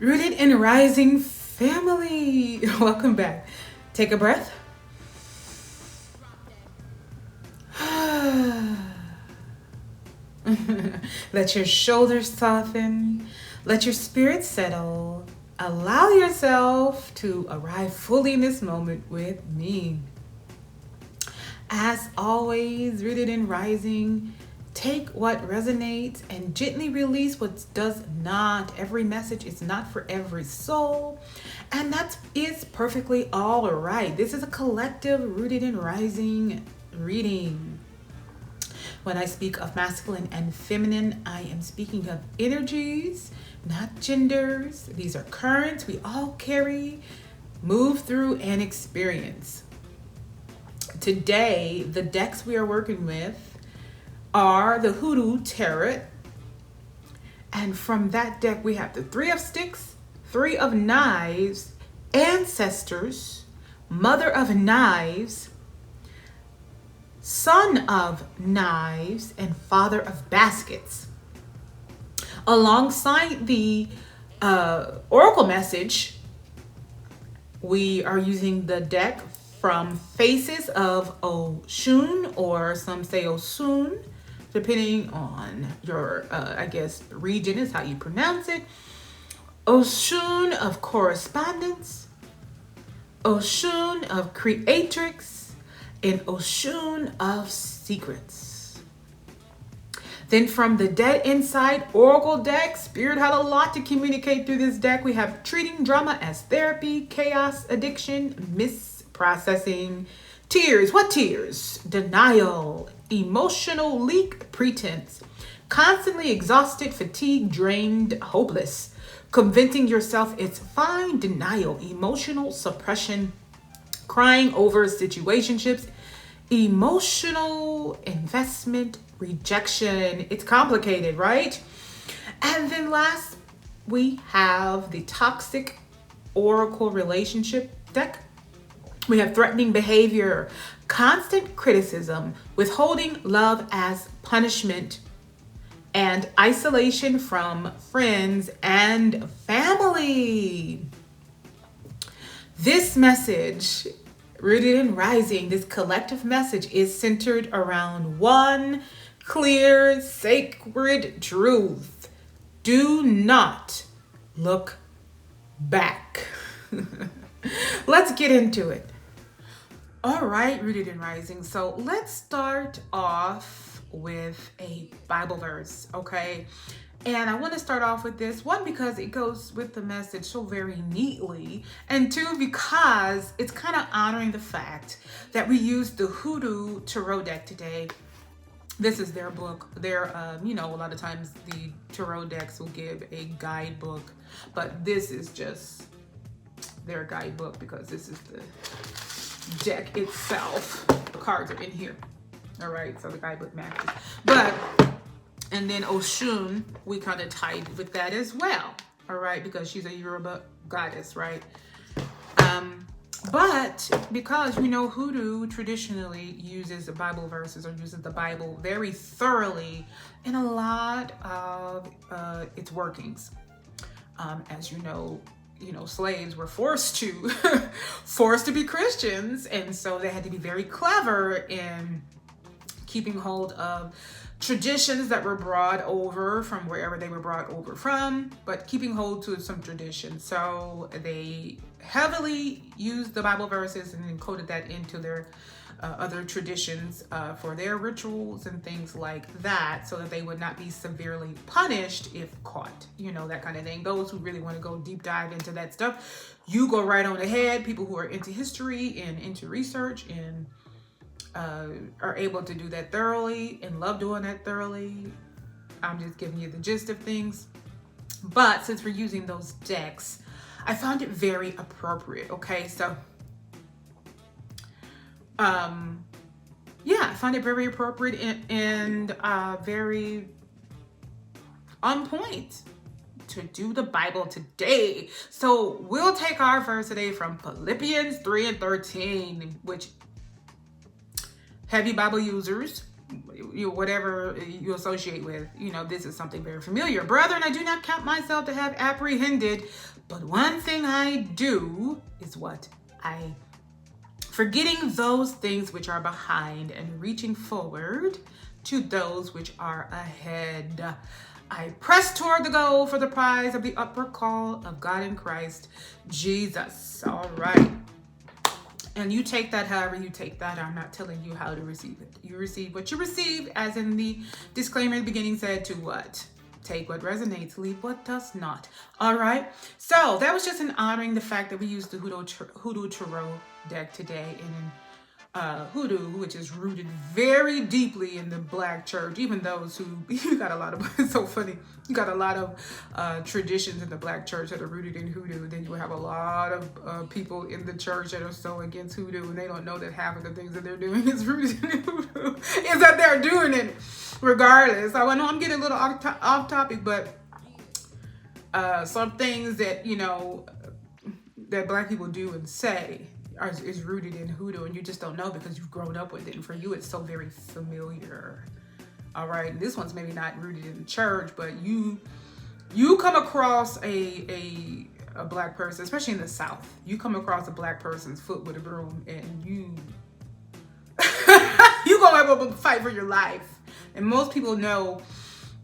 Rooted and Rising family. Welcome back. Take a breath. Let your shoulders soften. Let your spirit settle. Allow yourself to arrive fully in this moment with me. As always, rooted and rising, take what resonates and gently release what does not. Every message is not for every soul, and that is perfectly all right. This is a collective rooted and rising reading. When I speak of masculine and feminine, I am speaking of energies, not genders. These are currents we all carry, move through, and experience. Today, the decks we are working with are the Hoodoo Tarot. And from that deck, we have the Three of Sticks, Three of Knives, Ancestors, Mother of Knives, Son of Knives, and Father of Baskets. Alongside the Oracle message, we are using the deck from Faces of Oshun, or some say Osun, depending on your, region is how you pronounce it. Oshun of Correspondence, Oshun of Creatrix, and Oshun of Secrets. Then from the Dead Inside Oracle deck, Spirit had a lot to communicate through this deck. We have treating drama as therapy, chaos, addiction, misprocessing, tears. What tears? Denial, emotional leak, pretense, constantly exhausted, fatigued, drained, hopeless, convincing yourself it's fine, denial, emotional suppression, crying over situationships, emotional investment, rejection. It's complicated, right? And then last, we have the Toxic Oracle Relationship deck. We have threatening behavior, constant criticism, withholding love as punishment, and isolation from friends and family. This message, Rooted and Rising, this collective message is centered around one clear, sacred truth. Do not look back. Let's get into it. All right, Rooted and Rising. So let's start off with a Bible verse, okay? And I want to start off with this, one, because it goes with the message so very neatly, and two, because it's kind of honoring the fact that we used the Hoodoo Tarot deck today. This is their book. A lot of times the Tarot decks will give a guidebook, but this is just their guidebook because this is the deck itself. The cards are in here. All right, so the guidebook matches. And then Oshun, we kind of tied with that as well. All right, because she's a Yoruba goddess, right? But because Hoodoo traditionally uses the Bible verses or uses the Bible very thoroughly in a lot of its workings. As slaves were forced to be Christians, and so they had to be very clever in keeping hold of traditions that were brought over from wherever they were brought over from, but keeping hold to some traditions. So they heavily used the Bible verses and encoded that into their other traditions for their rituals and things like that, so that they would not be severely punished if caught, that kind of thing. Those who really want to go deep dive into that stuff, you go right on ahead. People who are into history and into research and are able to do that thoroughly and love doing that thoroughly. I'm just giving you the gist of things. But since we're using those decks, I found it very appropriate. Okay, so I find it very appropriate and very on point to do the Bible today. So we'll take our verse today from Philippians 3:13, which heavy Bible users whatever you associate with, this is something very familiar. Brethren, I do not count myself to have apprehended, but one thing I do is what? Forgetting those things which are behind and reaching forward to those which are ahead. I press toward the goal for the prize of the upward call of God in Christ Jesus. All right. And you take that however you take that. I'm not telling you how to receive it. You receive what you receive, as in the disclaimer at the beginning said, to what? Take what resonates, leave what does not. All right. So that was just in honoring the fact that we used the Hoodoo Tarot deck today in hoodoo, which is rooted very deeply in the Black church. Even those who, you got a lot of, it's so funny, you got a lot of traditions in the Black church that are rooted in hoodoo. Then you have a lot of people in the church that are so against hoodoo, and they don't know that half of the things that they're doing is rooted in hoodoo, is that they're doing it regardless. I know I'm getting a little off topic, but some things that, that Black people do and say is rooted in hoodoo, and you just don't know because you've grown up with it, and for you it's so very familiar. All right, and this one's maybe not rooted in the church, but you come across a Black person, especially in the South, you come across a Black person's foot with a broom, and you gonna have a fight for your life. And most people know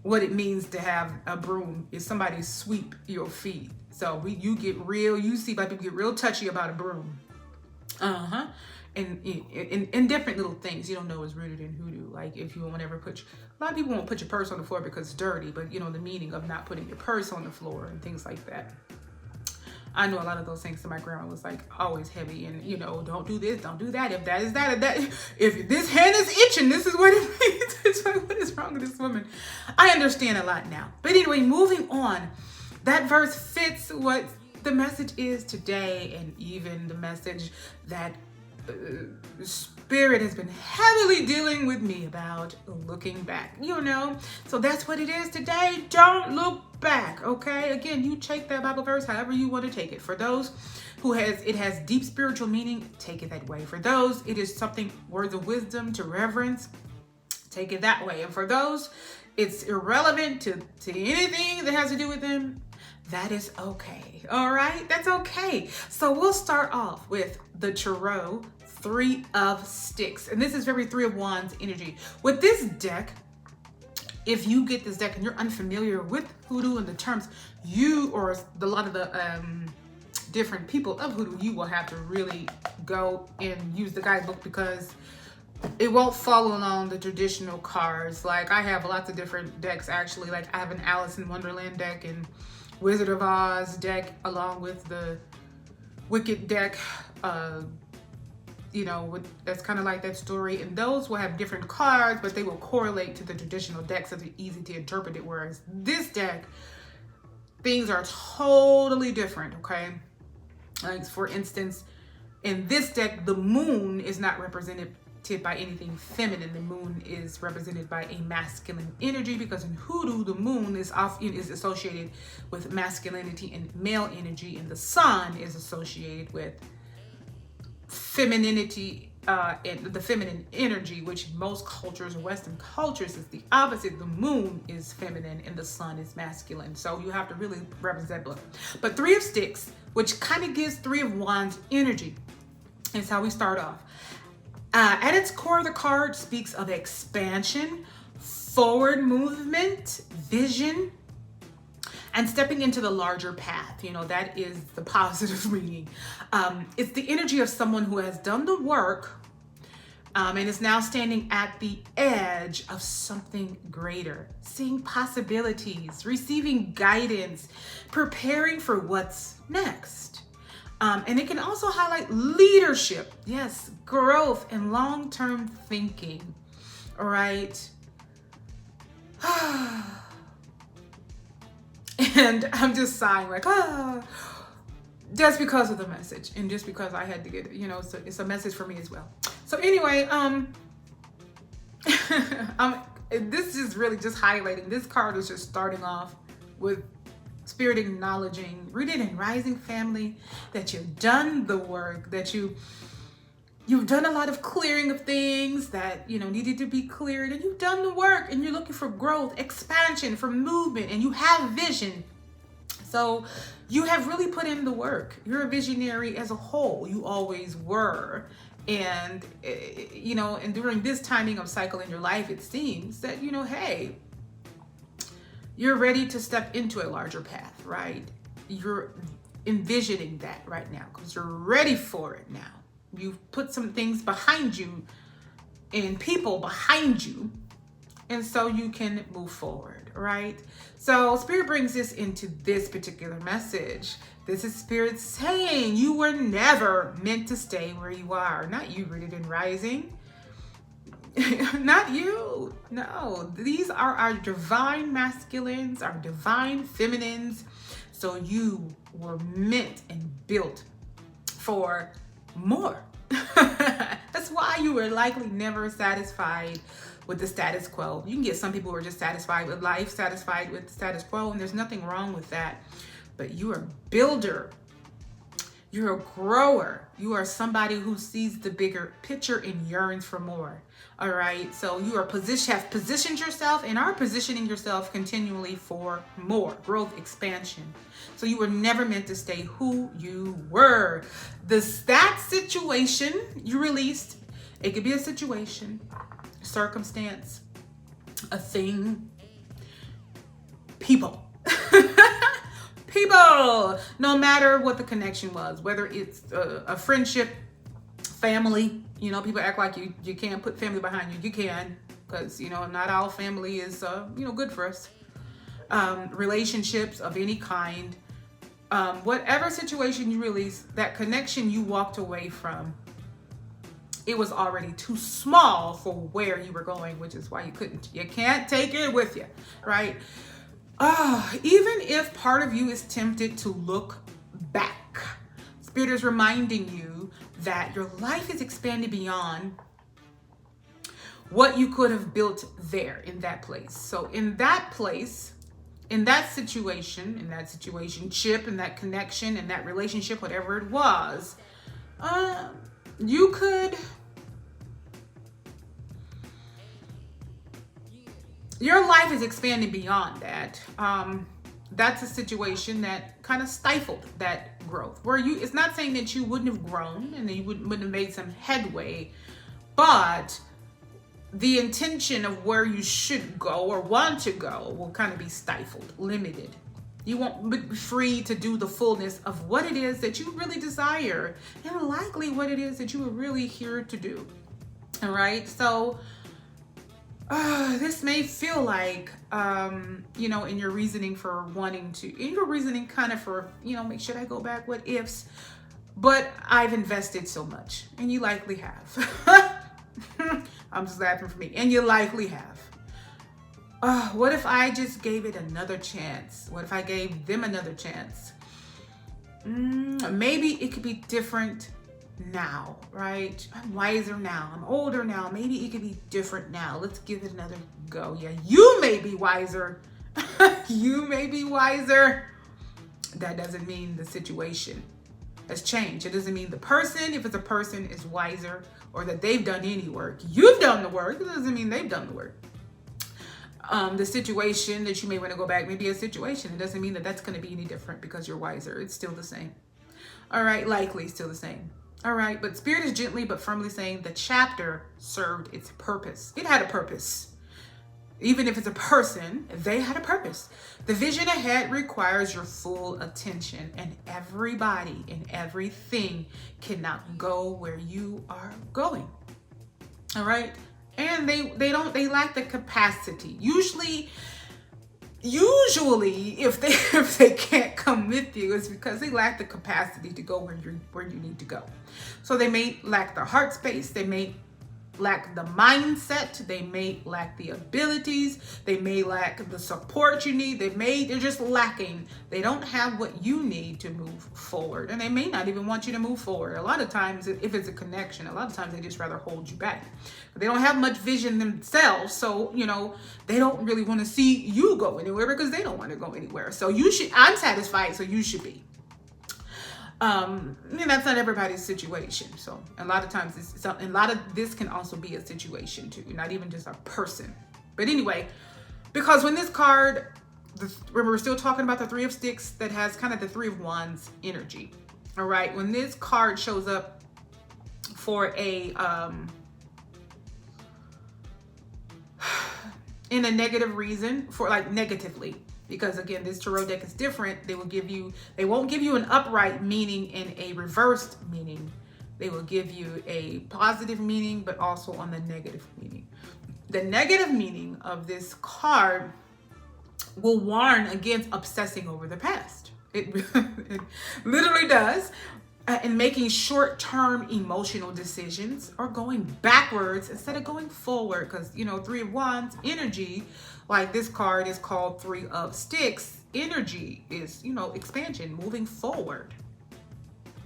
what it means to have a broom is somebody sweep your feet. So you see Black people get real touchy about a broom. And in different little things you don't know is rooted in hoodoo. Like if you won't ever a lot of people won't put your purse on the floor because it's dirty, but the meaning of not putting your purse on the floor and things like that. I know a lot of those things. So my grandma was like always heavy, and don't do this, don't do that. If that is that, if this hand is itching, this is what it means. It's like, what is wrong with this woman? I understand a lot now. But anyway, moving on. That verse fits what the message is today, and even the message that Spirit has been heavily dealing with me about, looking back, So that's what it is today. Don't look back, okay? Again, you take that Bible verse however you want to take it. For those who it has deep spiritual meaning, take it that way. For those, it is something, words of wisdom to reverence, take it that way. And for those, it's irrelevant to anything that has to do with them, that is okay. All right? That's okay. So we'll start off with the Tarot 3 of Sticks. And this is very 3 of Wands energy. With this deck, if you get this deck and you're unfamiliar with hoodoo and the terms, or a lot of the different people of hoodoo, you will have to really go and use the guidebook, because it won't follow along the traditional cards. Like I have lots of different decks actually. Like I have an Alice in Wonderland deck and Wizard of Oz deck, along with the Wicked deck, that's kind of like that story. And those will have different cards, but they will correlate to the traditional deck, so they're easy to interpret it. Whereas this deck, things are totally different, okay? Like for instance, in this deck, the moon is not represented by anything feminine. The moon is represented by a masculine energy, because in hoodoo the moon is often associated with masculinity and male energy, and the sun is associated with femininity and the feminine energy, which in most cultures or Western cultures is the opposite. The moon is feminine and the sun is masculine. So you have to really represent both. But 3 of Sticks, which kind of gives 3 of Wands energy, is how we start off. At its core, the card speaks of expansion, forward movement, vision, and stepping into the larger path. That is the positive meaning. It's the energy of someone who has done the work and is now standing at the edge of something greater, seeing possibilities, receiving guidance, preparing for what's next. And it can also highlight leadership, yes, growth, and long-term thinking. All right. And I'm just sighing like, just because of the message, and just because I had to get it, so it's a message for me as well. So anyway, this is really just highlighting. This card is just starting off with Spirit acknowledging, rooted in rising family, that you've done the work, that you You've done a lot of clearing of things that, needed to be cleared, and you've done the work, and you're looking for growth, expansion, for movement, and you have vision. So you have really put in the work. You're a visionary as a whole. You always were. And, and during this timing of cycle in your life, it seems that, hey, you're ready to step into a larger path, right? You're envisioning that right now because you're ready for it now. You've put some things behind you and people behind you, and so you can move forward, right? So Spirit brings this into this particular message. This is Spirit saying you were never meant to stay where you are. Not you, rooted and rising. Not you. No, these are our divine masculines, our divine feminines. So you were meant and built for more. That's why you were likely never satisfied with the status quo. You can get some people who are just satisfied with life, satisfied with the status quo, and there's nothing wrong with that. But you're a builder. You're a grower. You are somebody who sees the bigger picture and yearns for more. All right. So you have positioned yourself and are positioning yourself continually for more growth, expansion. So you were never meant to stay who you were. That situation you released, it could be a situation, circumstance, a thing, people. People, no matter what the connection was, whether it's a friendship, family, people act like you can't put family behind you. You can, because, not all family is, good for us. Relationships of any kind, whatever situation you release, that connection you walked away from, it was already too small for where you were going, which is why you can't take it with you, right? Even if part of you is tempted to look back, Spirit is reminding you that your life is expanded beyond what you could have built there in that place. So in that place, in that situation, in that situationship, in that connection, in that relationship, whatever it was, your life is expanding beyond that. That's a situation that kind of stifled that growth. It's not saying that you wouldn't have grown and that you wouldn't have made some headway, but the intention of where you should go or want to go will kind of be stifled, limited. You won't be free to do the fullness of what it is that you really desire and likely what it is that you were really here to do. All right. So this may feel like, in your reasoning for wanting to, in your reasoning kind of for, should I go back? What ifs? But I've invested so much, and you likely have. I'm just laughing for me. And you likely have. What if I just gave it another chance? What if I gave them another chance? Maybe it could be different now, right? I'm wiser now. I'm older now. Maybe it could be different now. Let's give it another go. Yeah, you may be wiser. You may be wiser. That doesn't mean the situation has changed. It doesn't mean the person, if it's a person, is wiser or that they've done any work. You've done the work. It doesn't mean they've done the work. The situation that you may want to go back may be a situation. It doesn't mean that that's going to be any different because you're wiser. It's still the same. All right, likely still the same. All right, but Spirit is gently but firmly saying the chapter served its purpose. It had a purpose. Even if it's a person, they had a purpose. The vision ahead requires your full attention, and everybody and everything cannot go where you are going. All right? And they lack the capacity. Usually if they can't come with you, it's because they lack the capacity to go where you need to go. So they may lack the heart space, they may lack the mindset, they may lack the abilities, they may lack the support you need, they're just lacking. They don't have what you need to move forward, and they may not even want you to move forward. A lot of times, if it's a connection, a lot of times they just rather hold you back. They don't have much vision themselves, so they don't really want to see you go anywhere because they don't want to go anywhere. So I'm satisfied, so you should be. That's not everybody's situation. So a lot of times, a lot of this can also be a situation too, not even just a person. But anyway, because when this card, remember we're still talking about the Three of Sticks that has kind of the Three of Wands energy. All right, when this card shows up for a in a negative reason, for like negatively, because again, this tarot deck is different. They won't give you an upright meaning and a reversed meaning. They will give you a positive meaning, but also on the negative meaning. The negative meaning of this card will warn against obsessing over the past. It literally does. And making short-term emotional decisions or going backwards instead of going forward. Because, Three of Wands energy, like this card is called Three of Sticks, energy is, expansion, moving forward.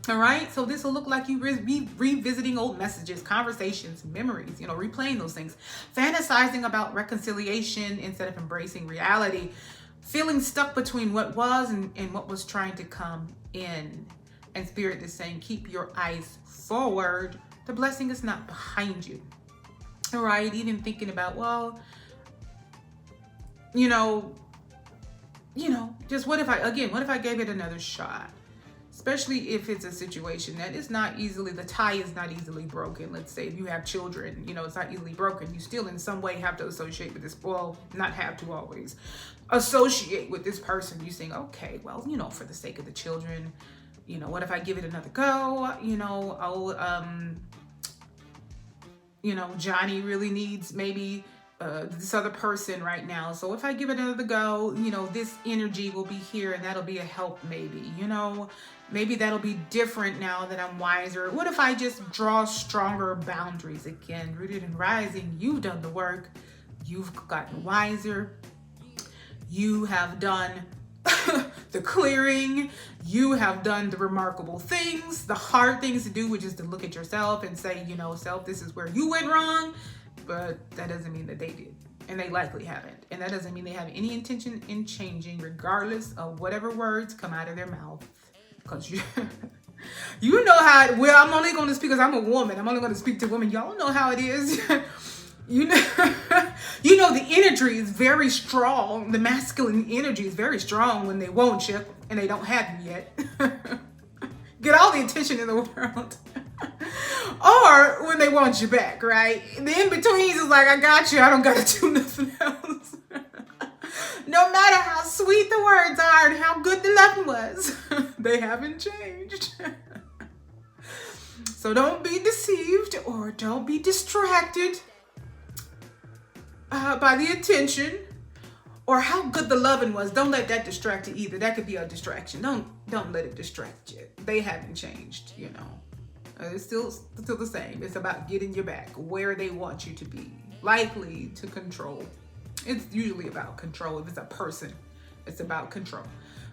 All right, so this will look like you be revisiting old messages, conversations, memories, replaying those things, fantasizing about reconciliation instead of embracing reality, feeling stuck between what was and what was trying to come in. And Spirit is saying, keep your eyes forward. The blessing is not behind you. All right, even thinking about, well, just what if I gave it another shot? Especially if it's a situation that is not easily, the tie is not easily broken. Let's say if you have children, it's not easily broken. You still in some way have to associate with this, well, not have to always associate with this person. You saying, okay, well, for the sake of the children, what if I give it another go? Johnny really needs maybe this other person right now. So if I give it another go, this energy will be here and that'll be a help maybe, maybe that'll be different now that I'm wiser. What if I just draw stronger boundaries? Again, rooted and rising, you've done the work. You've gotten wiser. You have done the clearing. You have done the remarkable things, the hard things to do, which is to look at yourself and say, self, this is where you went wrong. But that doesn't mean that they did. And they likely haven't. And that doesn't mean they have any intention in changing, regardless of whatever words come out of their mouth. Because you know how, I'm only going to speak because I'm a woman. I'm only going to speak to women. Y'all know how it is. The energy is very strong. The masculine energy is very strong when they want you and they don't have you yet. Get all the attention in the world. Or when they want you back, right? The in-betweens is like, I got you. I don't got to do nothing else. No matter how sweet the words are and how good the loving was, they haven't changed. So don't be deceived or don't be distracted by the attention or how good the loving was. Don't let that distract you either. That could be a distraction. Don't let it distract you. They haven't changed, It's still the same. It's about getting you back where they want you to be. Likely to control. It's usually about control. If it's a person, it's about control.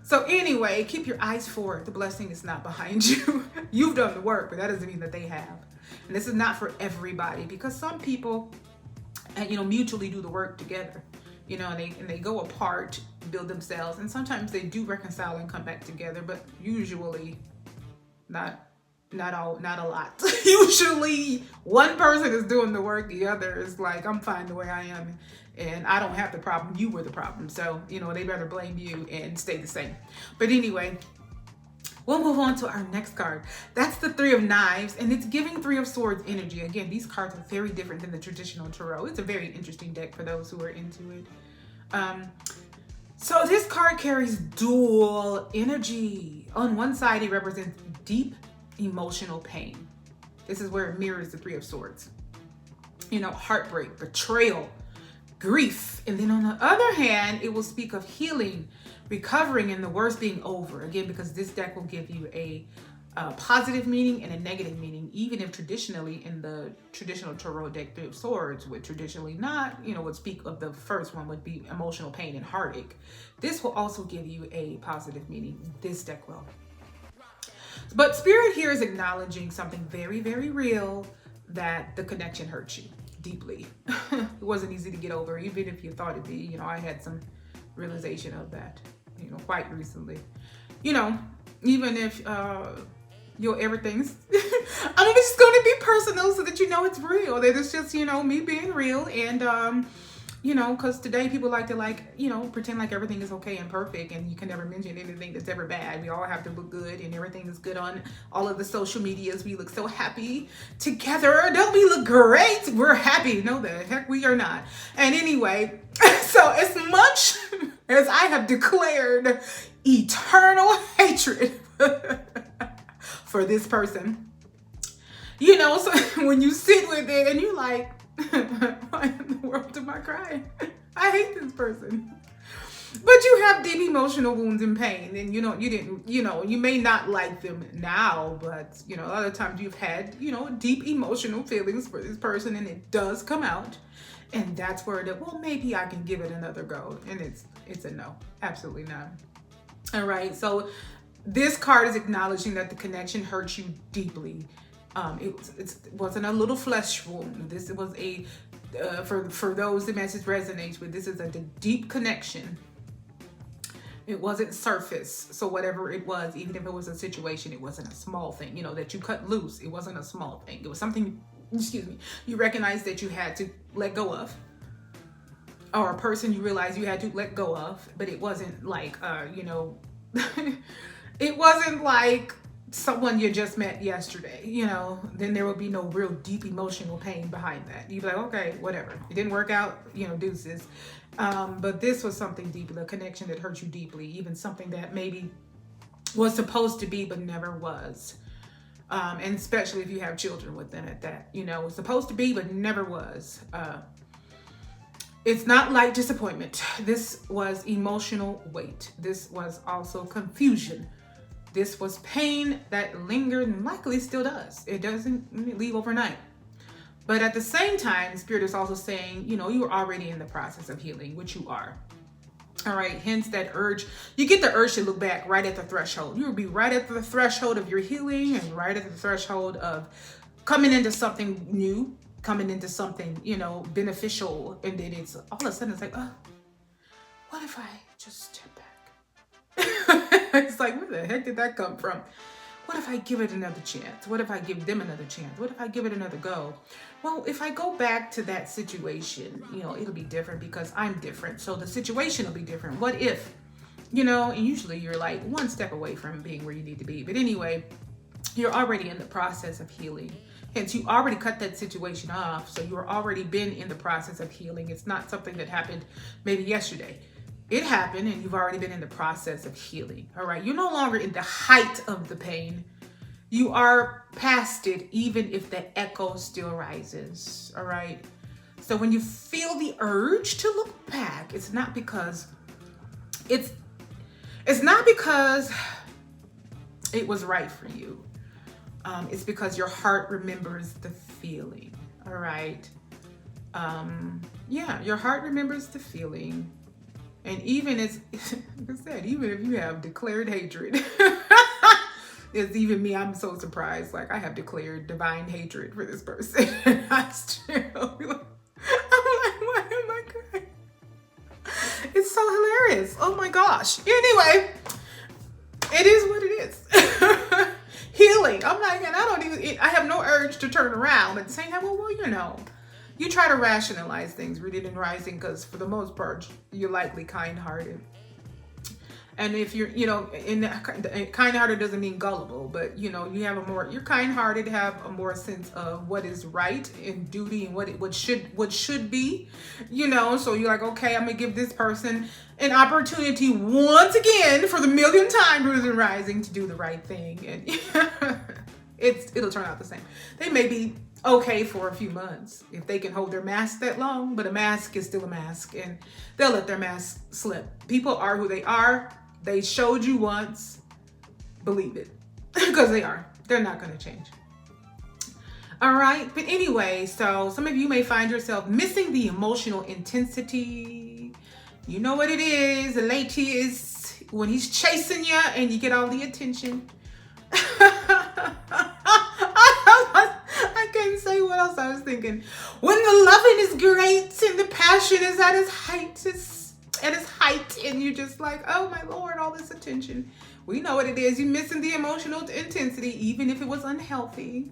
So anyway, keep your eyes forward. The blessing is not behind you. You've done the work, but that doesn't mean that they have. And this is not for everybody because some people, mutually do the work together. And they go apart, build themselves, and sometimes they do reconcile and come back together, but usually not a lot. Usually one person is doing the work, the other is like, I'm fine the way I am and I don't have the problem, you were the problem. So, they better blame you and stay the same. But anyway, we'll move on to our next card. That's the Three of Knives, and it's giving Three of Swords energy. Again, these cards are very different than the traditional tarot. It's a very interesting deck for those who are into it. So this card carries dual energy. On one side, it represents deep emotional pain. This is where it mirrors the Three of Swords. Heartbreak, betrayal, grief. And then on the other hand, it will speak of healing, recovering, and the worst being over. Again, because this deck will give you a positive meaning and a negative meaning, even if traditionally in the traditional tarot deck, Three of Swords would traditionally not, would speak of the first one would be emotional pain and heartache. This will also give you a positive meaning. This deck will. But Spirit here is acknowledging something very, very real, that the connection hurt you deeply. It wasn't easy to get over, even if you thought it'd be. I had some realization of that, quite recently. even if everything's it's going to be personal so that you know it's real, that it's just, me being real. And because today people like to pretend like everything is okay and perfect, and you can never mention anything that's ever bad. We all have to look good, and everything is good on all of the social medias. We look so happy together. Don't we look great? We're happy. No, the heck we are not. And anyway, so as much as I have declared eternal hatred for this person, so when you sit with it and you like, why in the world am I crying? I hate this person. But you have deep emotional wounds and pain, and you may not like them now, but a lot of times you've had deep emotional feelings for this person, and it does come out, and that's where maybe I can give it another go, and it's a no, absolutely not. All right, so this card is acknowledging that the connection hurt you deeply. It wasn't a little flesh wound. This was for those the message resonates with, this is a deep connection. It wasn't surface. So whatever it was, even if it was a situation, it wasn't a small thing, that you cut loose. It wasn't a small thing. It was something, you recognized that you had to let go of, or a person you realized you had to let go of, but it wasn't like, it wasn't like someone you just met yesterday, then there will be no real deep emotional pain behind that. You'd be like, okay, whatever. It didn't work out, deuces. But this was something deep, a connection that hurt you deeply, even something that maybe was supposed to be but never was. And especially if you have children with them at that, was supposed to be but never was. It's not like disappointment. This was emotional weight. This was also confusion. This was pain that lingered and likely still does. It doesn't leave overnight. But at the same time, Spirit is also saying, you are already in the process of healing, which you are. All right, hence that urge. You get the urge to look back right at the threshold. You will be right at the threshold of your healing, and right at the threshold of coming into something new, coming into something, beneficial. And then it's all of a sudden it's like, oh, what if I just step back? It's like, where the heck did that come from? What if I give it another chance? What if I give them another chance? What if I give it another go? Well, if I go back to that situation, it'll be different because I'm different. So the situation will be different. What if, and usually you're like one step away from being where you need to be. But anyway, you're already in the process of healing. Hence, you already cut that situation off. So you're already been in the process of healing. It's not something that happened maybe yesterday. It happened, and you've already been in the process of healing. All right. You're no longer in the height of the pain. You are past it, even if the echo still rises. All right. So when you feel the urge to look back, it's not because it was right for you. It's because your heart remembers the feeling. All right. Your heart remembers the feeling. And even like I said, even if you have declared hatred, it's even me, I'm so surprised. Like, I have declared divine hatred for this person. I'm like, why am I crying? It's so hilarious. Oh my gosh. Anyway, it is what it is. Healing. I'm like, and I have no urge to turn around and say, well, you try to rationalize things, rooted and rising, because for the most part, you're likely kind-hearted. And if you're, kind-hearted doesn't mean gullible, but, you're kind-hearted, have a more sense of what is right and duty and what should be, so you're like, okay, I'm going to give this person an opportunity once again for the millionth time, rooted and rising, to do the right thing. And it'll turn out the same. They may be okay for a few months if they can hold their mask that long, but a mask is still a mask, and they'll let their mask slip. People are who they are. They showed you once. Believe it, because they are. They're not going to change. All right. But anyway, so some of you may find yourself missing the emotional intensity. You know what it is. The late is when he's chasing you and you get all the attention. I couldn't say what else I was thinking. When the loving is great and the passion is at its height, and you're just like, oh my Lord, all this attention. We know what it is. You're missing the emotional intensity, even if it was unhealthy.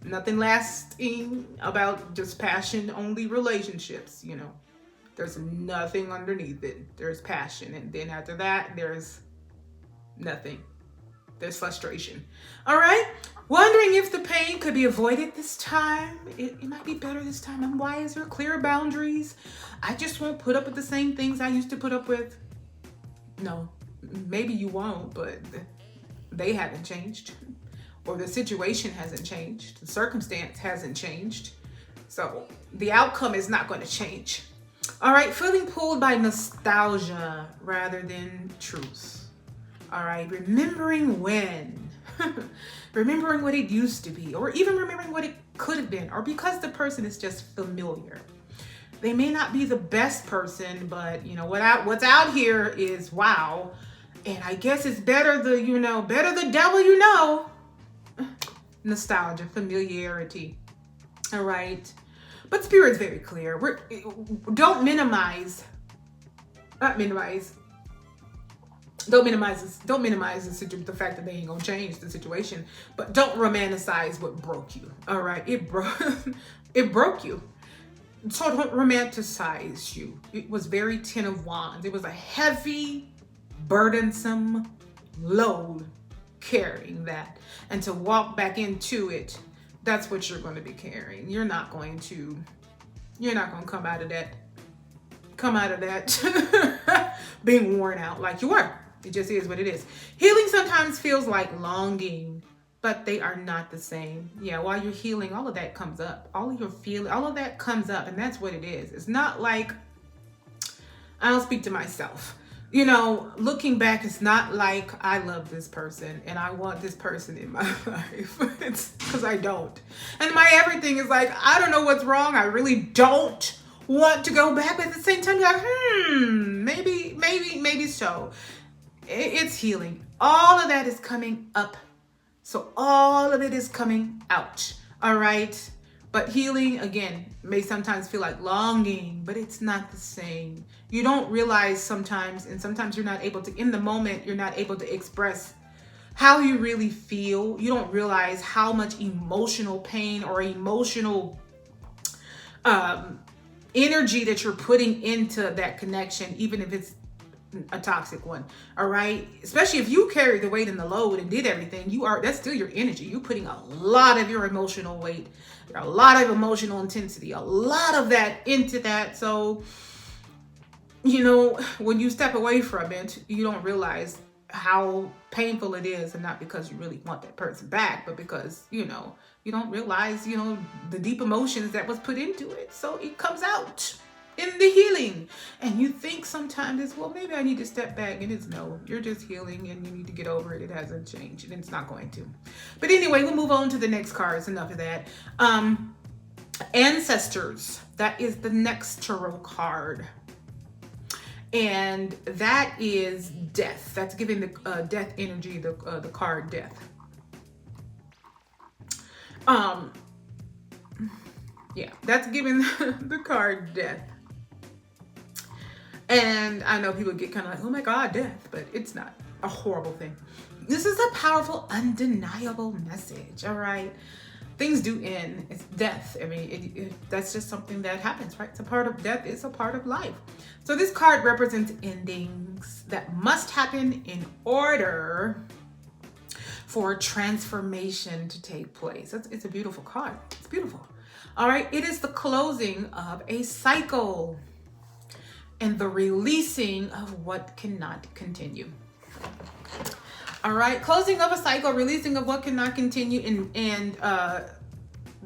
Nothing lasting about just passion-only relationships, you know. There's nothing underneath it. There's passion. And then after that, there's nothing. There's frustration. All right? Wondering if the pain could be avoided this time. It might be better this time. I'm wiser, clearer boundaries. I just won't put up with the same things I used to put up with. No, maybe you won't, but they haven't changed. Or the situation hasn't changed. The circumstance hasn't changed. So the outcome is not going to change. All right, feeling pulled by nostalgia rather than truth. All right, remembering when. Remembering what it used to be, or even remembering what it could have been, or because the person is just familiar. They may not be the best person, but you know what's out here is wow. And I guess it's better the devil you know. Nostalgia, familiarity. All right. But Spirit's very clear. Don't minimize the fact that they ain't gonna change the situation, but don't romanticize what broke you. All right, it broke you. So don't romanticize you. It was very 10 of Wands. It was a heavy, burdensome load carrying that, and to walk back into it, that's what you're going to be carrying. You're not going to come out of that being worn out like you were. It just is what it is. Healing sometimes feels like longing, but they are not the same. Yeah, while you're healing, all of that comes up. All of that comes up, and that's what it is. It's not like, I'll speak to myself. You know, looking back, it's not like I love this person and I want this person in my life. It's because I don't. And my everything is like, I don't know what's wrong. I really don't want to go back. But at the same time, you're like, maybe so. It's healing. All of that is coming up. So all of it is coming out. All right. But healing, again, may sometimes feel like longing, but it's not the same. You don't realize sometimes, and sometimes you're not able to, in the moment, you're not able to express how you really feel. You don't realize how much emotional pain or emotional energy that you're putting into that connection, even if it's a toxic one. All right. Especially if you carry the weight and the load and did everything, that's still your energy. You're putting a lot of your emotional weight, a lot of emotional intensity, a lot of that into that. So, you know, when you step away from it, you don't realize how painful it is, and not because you really want that person back, but because, you know, you don't realize, you know, the deep emotions that was put into it. So it comes out in the healing, and you think sometimes it's, well, maybe I need to step back, and it's no, you're just healing and you need to get over it. It hasn't changed, and it's not going to. But anyway, we'll move on to the next cards. Enough of that. Ancestors, that is the next tarot card, and that is death. That's giving the death energy, the card death. Yeah, that's giving the card death. And I know people get kind of like, oh my God, death, but it's not a horrible thing. This is a powerful, undeniable message, all right? Things do end. It's death. I mean, that's just something that happens, right? It's a part of death. It's a part of life. So this card represents endings that must happen in order for transformation to take place. It's a beautiful card. It's beautiful. All right. It is the closing of a cycle and the releasing of what cannot continue. All right, closing of a cycle, releasing of what cannot continue, and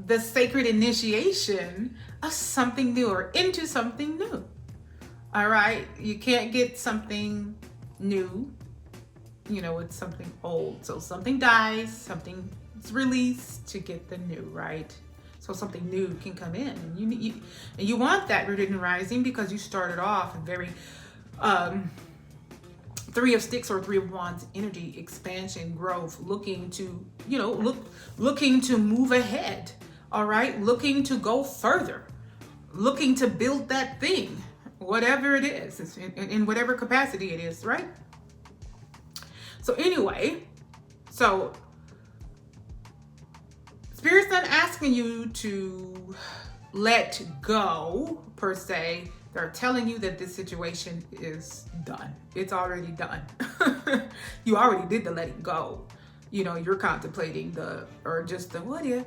the sacred initiation of something new, or into something new. All right, you can't get something new, you know, it's something old. So something dies, something is released to get the new, right? So something new can come in, and you want that rooted and rising, because you started off very Three of Sticks or Three of Wands energy, expansion, growth, looking to, you know, looking to move ahead. All right, looking to go further, looking to build that thing, whatever it is, in whatever capacity it is, right? So anyway, so Spirit's not asking you to let go per se. They're telling you that this situation is done. It's already done. You already did the letting go. You know, you're contemplating what if?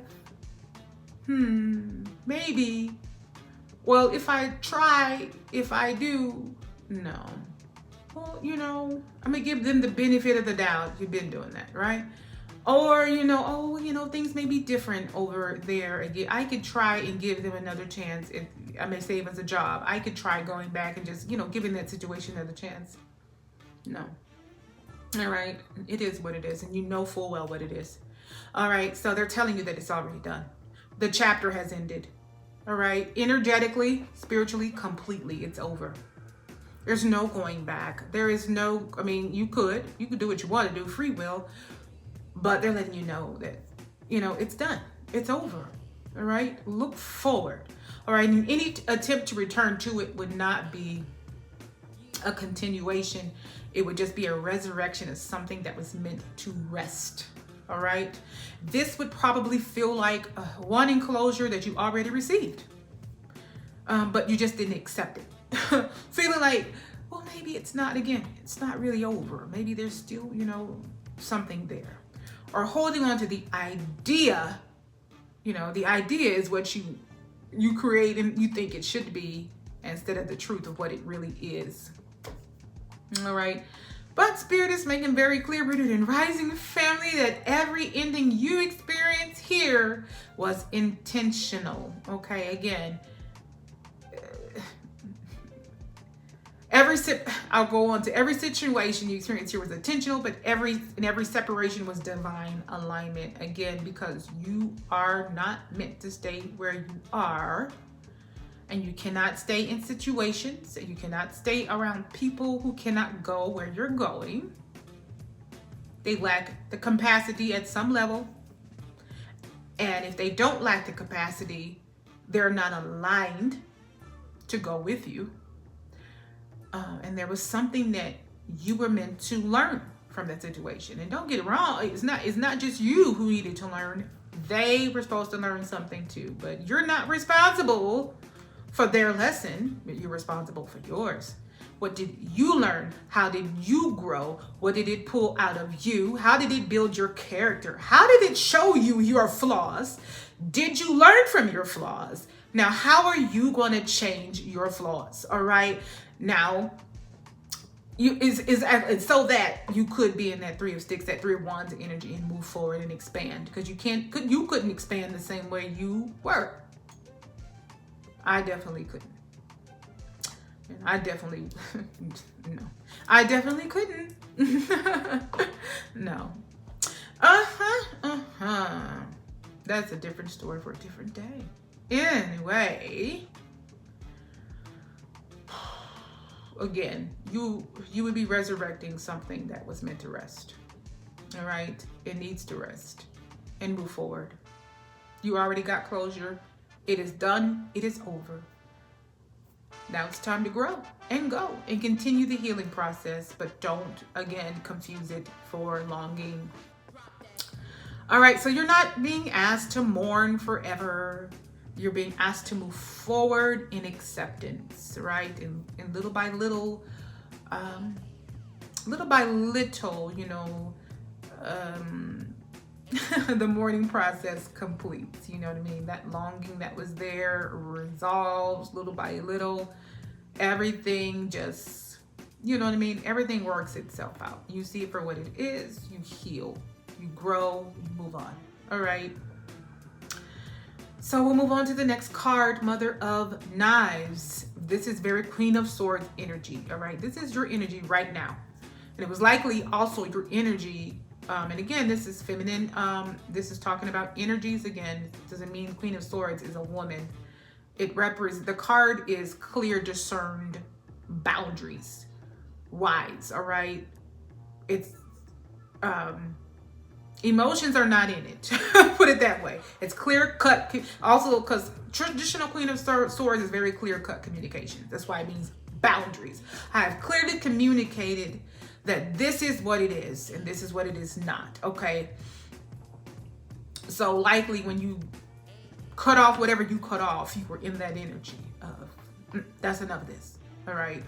Maybe. Well, if I try, if I do, no. Well, you know, I'm gonna give them the benefit of the doubt. You've been doing that, right? Or, you know, things may be different over there. Again, I could try and give them another chance. If I may save us a job, I could try going back and just, giving that situation another chance. No. All right. It is what it is. And you know full well what it is. All right. So they're telling you that it's already done. The chapter has ended. All right. Energetically, spiritually, completely. It's over. There's no going back. There is no, you could do what you want to do, free will. But they're letting you know that, it's done. It's over. All right. Look forward. All right. And any attempt to return to it would not be a continuation. It would just be a resurrection of something that was meant to rest. All right. This would probably feel like one enclosure that you already received, but you just didn't accept it. Feeling like, well, maybe it's not really over. Maybe there's still, something there. Or holding on to the idea, the idea is what you create and you think it should be instead of the truth of what it really is. All right. But Spirit is making very clear, rooted in rising family, that every ending you experience here was intentional. Okay. Again, I'll go on to every situation you experience here was intentional, but every separation was divine alignment. Again, because you are not meant to stay where you are, and you cannot stay in situations, and you cannot stay around people who cannot go where you're going. They lack the capacity at some level. And if they don't lack the capacity, they're not aligned to go with you. And there was something that you were meant to learn from that situation. And don't get it wrong, it's not just you who needed to learn. They were supposed to learn something too, but you're not responsible for their lesson, but you're responsible for yours. What did you learn? How did you grow? What did it pull out of you? How did it build your character? How did it show you your flaws? Did you learn from your flaws? Now, how are you going to change your flaws? All right. Now, it's so that you could be in that 3 of sticks, that 3 of wands energy, and move forward and expand, because you couldn't expand the same way you were. I definitely couldn't. And I definitely no. I definitely couldn't. No. That's a different story for a different day. Anyway, again, you would be resurrecting something that was meant to rest. All right? It needs to rest and move forward. You already got closure. It is done. It is over. Now it's time to grow and go and continue the healing process, but don't, again, confuse it for longing. All right, so you're not being asked to mourn forever. You're being asked to move forward in acceptance, right? And little by little, the mourning process completes. You know what I mean? That longing that was there resolves little by little. Everything just, you know what I mean? Everything works itself out. You see it for what it is. You heal. You grow. You move on. All right. So we'll move on to the next card, Mother of Knives. This is very Queen of Swords energy. All right. This is your energy right now. And it was likely also your energy. And again, this is feminine. This is talking about energies. Again, doesn't mean Queen of Swords is a woman. It represents, the card is clear, discerned boundaries, wise. All right. It's, emotions are not in it. Put it that way. It's clear cut. Also, because traditional Queen of Swords is very clear cut communication. That's why it means boundaries. I have clearly communicated that this is what it is and this is what it is not. Okay. So likely when you cut off whatever you cut off, you were in that energy of that's enough of this. All right.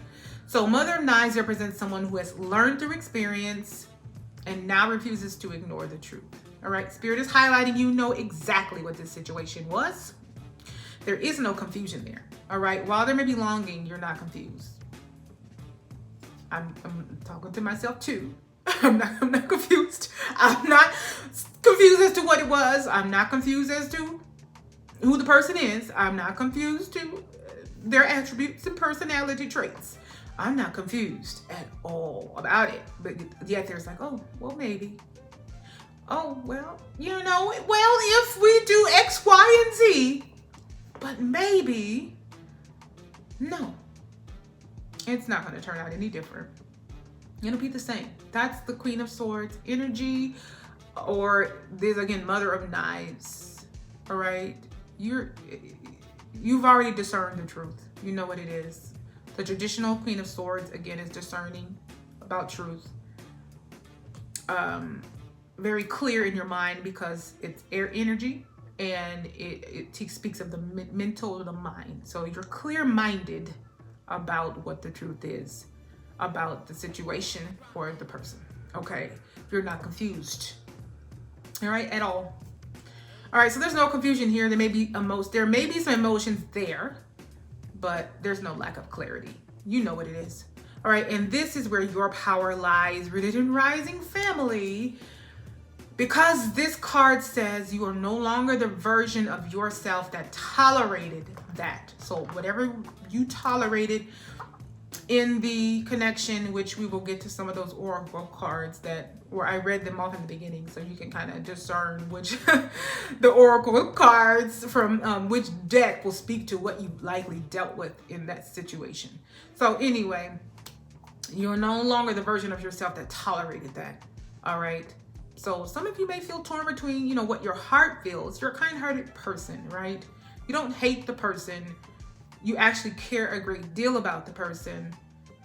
So Mother of Knives represents someone who has learned through experience and now refuses to ignore the truth. All right. Spirit is highlighting you know exactly what this situation was. There is no confusion there. All right. While there may be longing, you're not confused. I'm talking to myself too. I'm not confused. I'm not confused as to what it was. I'm not confused as to who the person is. I'm not confused to their attributes and personality traits. I'm not confused at all about it. But yet there's like, oh, well, maybe. Oh, well, if we do X, Y, and Z, but maybe, no. It's not going to turn out any different. It'll be the same. That's the Queen of Swords energy, or there's again Mother of Knives. All right, you've already discerned the truth. You know what it is. The traditional Queen of Swords again is discerning about truth. Very clear in your mind because it's air energy and it speaks of the mental, the mind. So you're clear-minded about what the truth is about the situation or the person. Okay, you're not confused. All right, at all. All right, so there's no confusion here. There may be some emotions there, but there's no lack of clarity. You know what it is. All right, and this is where your power lies, rooted in rising family. Because this card says you are no longer the version of yourself that tolerated that. So whatever you tolerated in the connection, which we will get to some of those oracle cards where I read them off in the beginning, so you can kind of discern which the oracle cards from which deck will speak to what you likely dealt with in that situation. So anyway, you're no longer the version of yourself that tolerated that. All right. So some of you may feel torn between, what your heart feels. You're a kind-hearted person, right? You don't hate the person. You actually care a great deal about the person.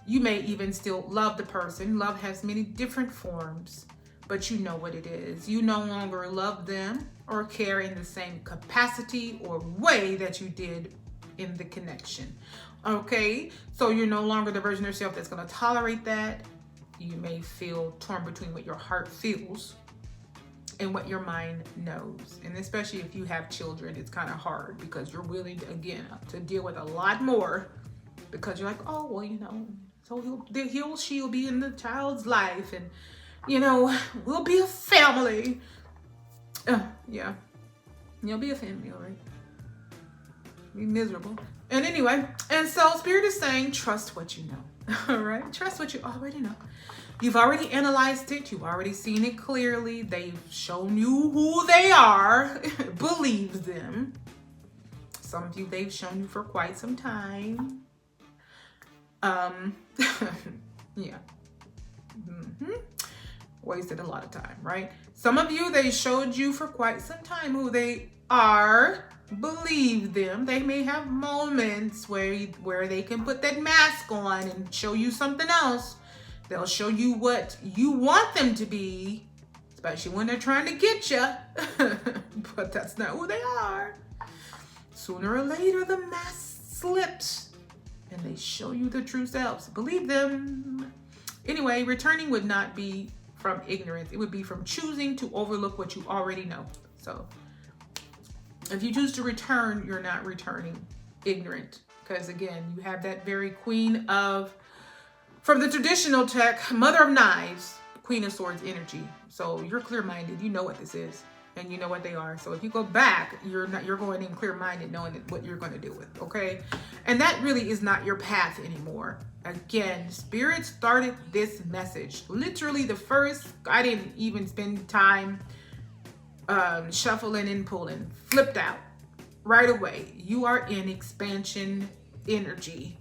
You may even still love the person. Love has many different forms, but you know what it is. You no longer love them or care in the same capacity or way that you did in the connection. Okay, so you're no longer the version of yourself that's going to tolerate that. You may feel torn between what your heart feels and what your mind knows. And especially if you have children, it's kind of hard because you're willing, again, to deal with a lot more because you're like, oh, well, so she'll be in the child's life and, we'll be a family. Yeah. You'll be a family, all right? Be miserable. And anyway, and so Spirit is saying, trust what you know. All right? Trust what you already know. You've already analyzed it. You've already seen it clearly. They've shown you who they are. Believe them. Some of you, they've shown you for quite some time. Yeah. Wasted a lot of time, right? Some of you, they showed you for quite some time who they are. Believe them. They may have moments where they can put that mask on and show you something else. They'll show you what you want them to be, especially when they're trying to get you. But that's not who they are. Sooner or later, the mask slips and they show you the true selves. Believe them. Anyway, returning would not be from ignorance. It would be from choosing to overlook what you already know. So if you choose to return, you're not returning ignorant. Because again, you have that very Queen of, from the traditional tech, Mother of Knives, Queen of Swords energy. So you're clear-minded. You know what this is. And you know what they are. So if you go back, you're going in clear-minded, knowing what you're going to deal with. Okay? And that really is not your path anymore. Again, Spirit started this message. Literally I didn't even spend time shuffling and pulling. Flipped out right away. You are in expansion energy.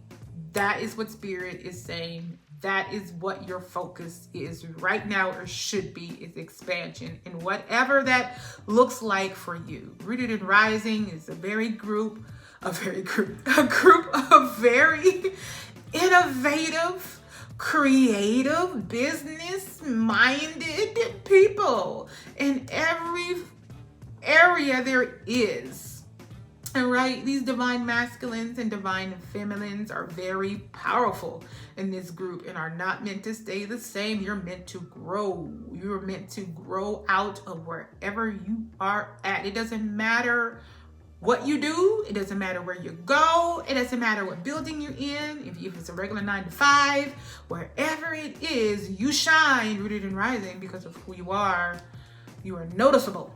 That is what Spirit is saying. That is what your focus is right now, or should be, is expansion. And whatever that looks like for you. Rooted in Rising is a group of very innovative, creative, business-minded people in every area there is. All right, these divine masculines and divine feminines are very powerful in this group and are not meant to stay the same. You're meant to grow. You're meant to grow out of wherever you are at. It doesn't matter what you do. It doesn't matter where you go. It doesn't matter what building you're in. If it's a regular 9 to 5, wherever it is, you shine, rooted and rising because of who you are. You are noticeable.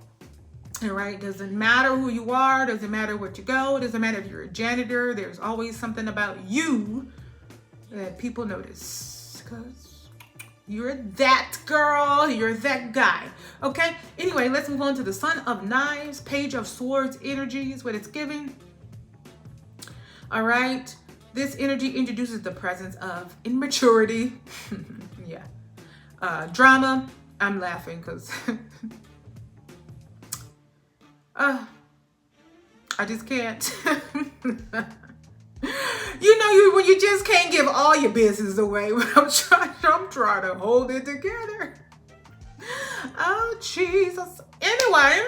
All right, doesn't matter who you are, doesn't matter what you go, doesn't matter if you're a janitor, there's always something about you that people notice because you're that girl, you're that guy. Okay, anyway, let's move on to the Son of Knives, Page of Swords energy is what it's giving. All right, this energy introduces the presence of immaturity. Yeah, drama. I'm laughing because I just can't. When you just can't give all your business away. I'm trying to hold it together. Oh Jesus. Anyway,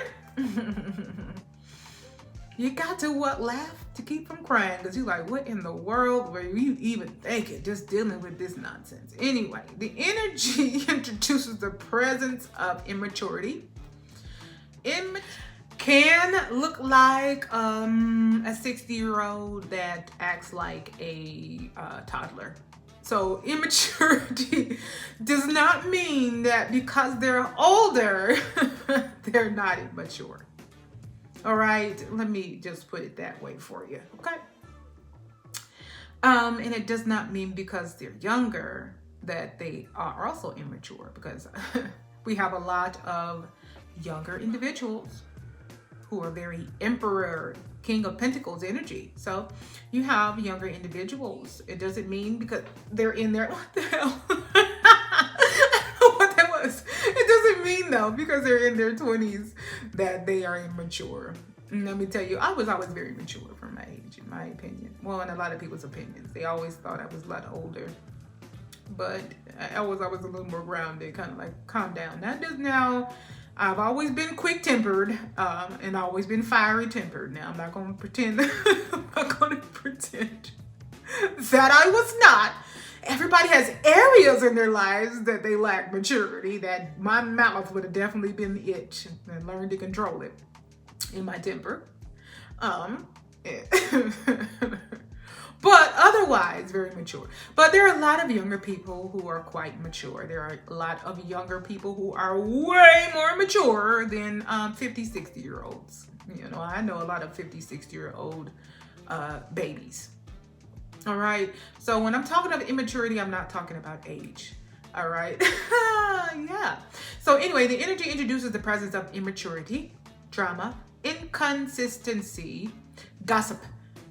you got to laugh to keep from crying because you're like, what in the world were you even thinking? Just dealing with this nonsense. Anyway, the energy introduces the presence of immaturity. Can look like a 60-year-old that acts like a toddler. So immaturity does not mean that because they're older, they're not immature. All right, let me just put it that way for you, okay? And it does not mean because they're younger that they are also immature, because we have a lot of younger individuals who are very Emperor, King of Pentacles energy. So you have younger individuals. It doesn't mean because they're in their, what the hell? I don't know what that was. It doesn't mean though, because they're in their 20s that they are immature. And let me tell you, I was always very mature for my age, in my opinion. Well, in a lot of people's opinions. They always thought I was a lot older. But I was always a little more grounded, kind of like calm down. Now, I've always been quick-tempered and always been fiery-tempered. Now, I'm not going to pretend that I was not. Everybody has areas in their lives that they lack maturity, that my mouth would have definitely been the itch and learned to control it in my temper. But otherwise, very mature. But there are a lot of younger people who are quite mature. There are a lot of younger people who are way more mature than 50, 60-year-olds. You know, I know a lot of 50, 60-year-old babies. All right. So when I'm talking about immaturity, I'm not talking about age. All right. Yeah. So anyway, the energy introduces the presence of immaturity, drama, inconsistency, gossip,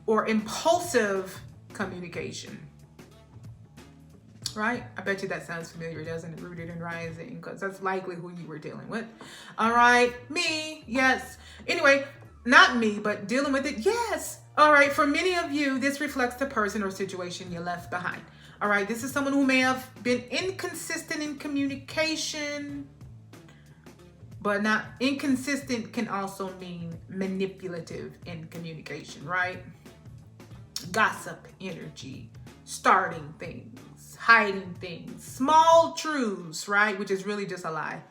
or impulsive communication. Right? I bet you that sounds familiar, doesn't it? Rooted and rising, because that's likely who you were dealing with. All right. Me, yes. Anyway, not me, but dealing with it, yes. All right. For many of you, this reflects the person or situation you left behind. All right. This is someone who may have been inconsistent in communication, but not inconsistent can also mean manipulative in communication, right? Gossip energy, starting things, hiding things, small truths, right? Which is really just a lie,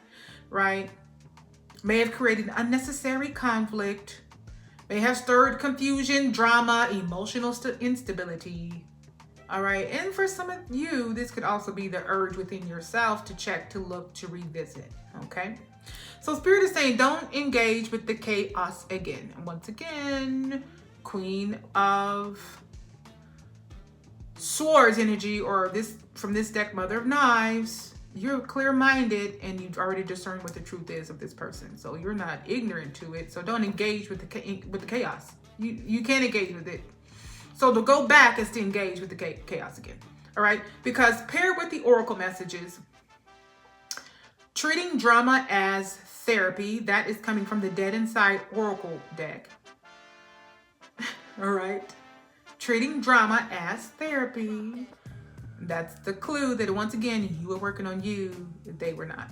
right? May have created unnecessary conflict, may have stirred confusion, drama, emotional instability. All right. And for some of you, this could also be the urge within yourself to check, to look, to revisit. Okay. So Spirit is saying, don't engage with the chaos again. And once again, Queen of Swords energy, or this from this deck, Mother of Knives. You're clear-minded and you've already discerned what the truth is of this person. So you're not ignorant to it. So don't engage with the chaos. You can't engage with it. So to go back is to engage with the chaos again. All right. Because paired with the oracle messages, treating drama as therapy, that is coming from the Dead Inside Oracle deck. All right. Treating drama as therapy. That's the clue that once again, you were working on you, they were not.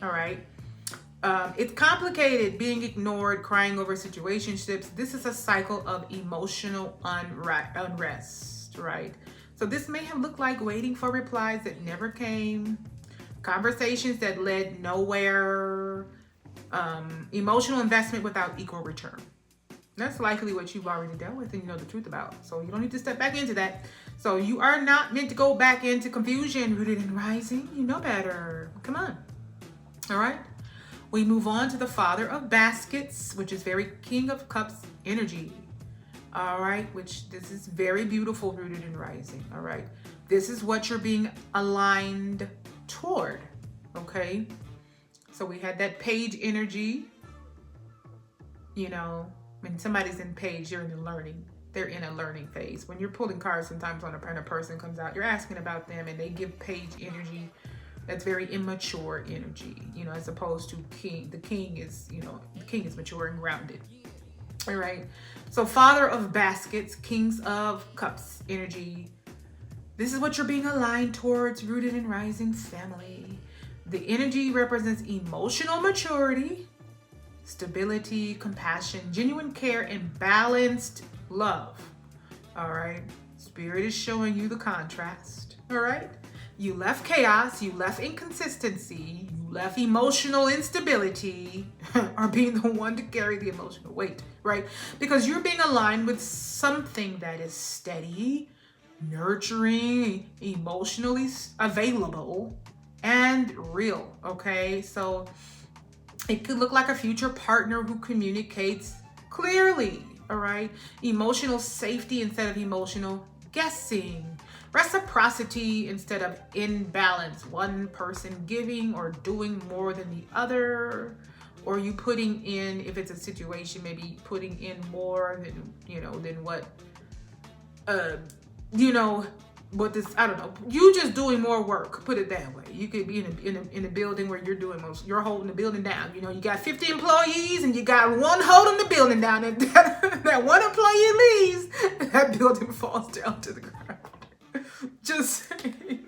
All right. It's complicated, being ignored, crying over situationships. This is a cycle of emotional unrest, right? So this may have looked like waiting for replies that never came, conversations that led nowhere, emotional investment without equal return. That's likely what you've already dealt with and you know the truth about. So you don't need to step back into that. So you are not meant to go back into confusion, rooted in rising. You know better. Come on. All right. We move on to the Father of Baskets, which is very King of Cups energy. All right. Which this is very beautiful, rooted in rising. All right. This is what you're being aligned toward. Okay. So we had that page energy. You know, when somebody's in page, you're in the learning. They're in a learning phase. When you're pulling cards, sometimes when a person comes out, you're asking about them and they give page energy. That's very immature energy, you know, as opposed to king. The king is, you know, the king is mature and grounded. All right. So Father of Baskets, Kings of Cups energy. This is what you're being aligned towards, rooted in rising family. The energy represents emotional maturity, stability, compassion, genuine care, and balanced love. All right. Spirit is showing you the contrast. All right. You left chaos, you left inconsistency, you left emotional instability, or being the one to carry the emotional weight, right? Because you're being aligned with something that is steady, nurturing, emotionally available, and real, okay? So it could look like a future partner who communicates clearly, all right? Emotional safety instead of emotional guessing. Reciprocity instead of imbalance. One person giving or doing more than the other. Or you putting in, if it's a situation, maybe putting in more than, you know, than what, you know, what this, I don't know. You just doing more work, put it that way. You could be in a building where you're doing you're holding the building down. You know, you got 50 employees and you got one holding the building down. And that one employee leaves, that building falls down to the ground. Just saying.